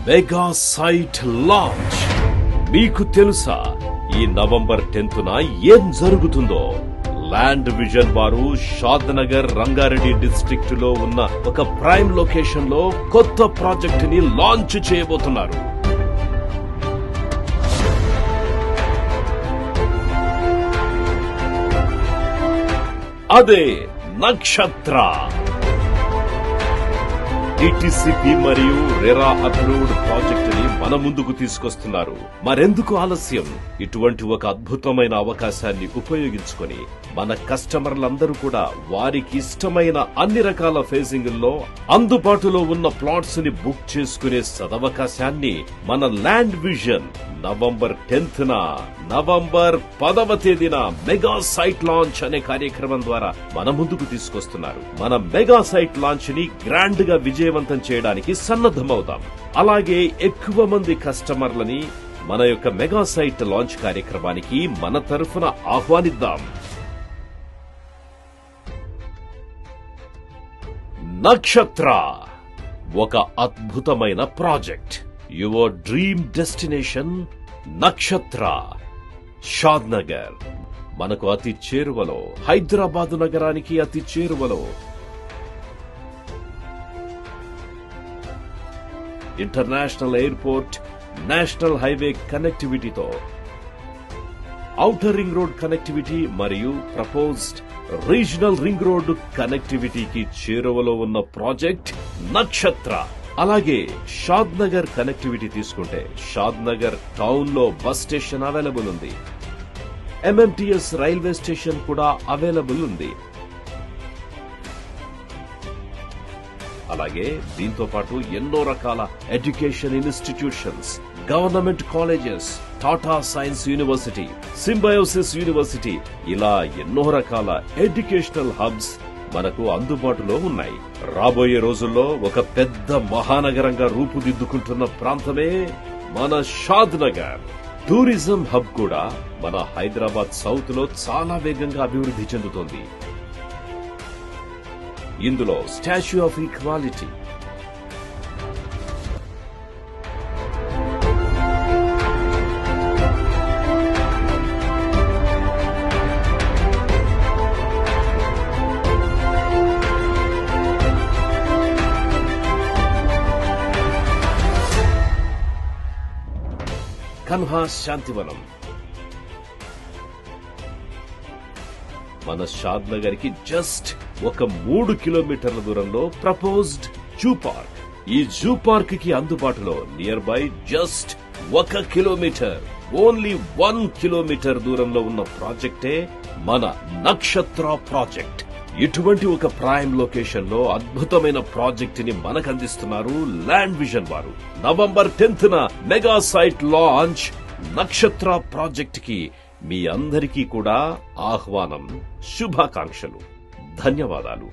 Mega site launch. మీకు తెలుసా ఈ నవంబర్ 10న ఏం జరుగుతుందో? ల్యాండ్ విజన్ వారు షాద్నగర్ రంగారెడ్డి డిస్ట్రిక్ట్ లో ఉన్న ఒక ప్రైమ్ లొకేషన్ లో కొత్త ప్రాజెక్ట్ ని లాంచ్ చేయబోతున్నారు. అదే నక్షత్ర. డిటిసిపి మరియు రెరా అప్రూవ్డ్ ప్రాజెక్ట్ ని మన ముందుకు తీసుకొస్తున్నారు. మరెందుకు ఆలస్యం? ఇటువంటి ఒక అద్భుతమైన అవకాశాన్ని ఉపయోగించుకొని మన కస్టమర్లందరూ కూడా వారికి ఇష్టమైన అన్ని రకాల ఫేజింగుల్లో అందుబాటులో ఉన్న ప్లాట్స్ ని బుక్ చేసుకునే సదవకాశాన్ని మన ల్యాండ్ విజన్ నవంబర్ 10న నవంబర్ 10వ తేదీన మెగా సైట్ లాంచ్ అనే కార్యక్రమం ద్వారా మన ముందుకు తీసుకొస్తున్నారు. మన మెగా సైట్ లాంచ్ ని గ్రాండ్ గా విజయవంతం చేయడానికి సన్నద్దమవుతాం. అలాగే ఎక్కువ మంది కస్టమర్లని మన యొక్క మెగా సైట్ లాంచ్ కార్యక్రమానికి మన తరఫున ఆహ్వానిద్దాం. నక్షత్ర ఒక అద్భుతమైన ప్రాజెక్ట్. యువర్ డ్రీమ్ డెస్టినేషన్ నక్షత్ర. షాద్నగర్ మనకు అతి చేరువలో, హైదరాబాద్ నగరానికి అతి చేరువలో. ఇంటర్నేషనల్ ఎయిర్పోర్ట్, నేషనల్ హైవే కనెక్టివిటీతో, ఔటర్ రింగ్ రోడ్ కనెక్టివిటీ మరియు ప్రపోజ్డ్ రీజనల్ రింగ్ రోడ్ కనెక్టివిటీకి చేరువలో ఉన్న ప్రాజెక్ట్ నక్షత్ర. అలాగే షాద్నగర్ కనెక్టివిటీ తీసుకుంటే షాద్నగర్ టౌన్ లో బస్ స్టేషన్ అవైలబుల్ ఉంది. ఎంఎంటీఎస్ రైల్వే స్టేషన్ కూడా అవైలబుల్ ఉంది. అలాగే దీంతో పాటు ఎన్నో రకాల education institutions, government colleges, Tata science university, Symbiosis university, ఇలా ఎన్నో రకాల ఎడ్యుకేషనల్ హబ్స్ మనకు అందుబాటులో ఉన్నాయి. రాబోయే రోజుల్లో ఒక పెద్ద మహానగరంగా రూపుదిద్దుకుంటున్న ప్రాంతమే మన షాద్నగర్. టూరిజం హబ్ కూడా మన హైదరాబాద్ సౌత్ లో చాలా వేగంగా అభివృద్ధి చెందుతోంది. ఇందులో statue of equality, Kanha Shantivanam, మన షాద్నగర్ కి జస్ట్ ఒక 3 కిలోమీటర్ల దూరంలో ప్రపోజ్డ్ జూ పార్క్. ఈ జూ పార్క్ కి అందుబాటులో nearby just 1 kilometre, only 1 kilometre దూరంలో ఉన్న ప్రాజెక్టే మన నక్షత్ర ప్రాజెక్ట్. ఇటువంటి ఒక ప్రైమ్ లొకేషన్ లో అద్భుతమైన ప్రాజెక్ట్ ని మనకు అందిస్తున్నారు ల్యాండ్ విజన్ వారు. నవంబర్ 10న మెగా సైట్ లాంచ్ నక్షత్ర ప్రాజెక్ట్ కి మీ అందరికీ కూడా ఆహ్వానం, శుభాకాంక్షలు, ధన్యవాదాలు.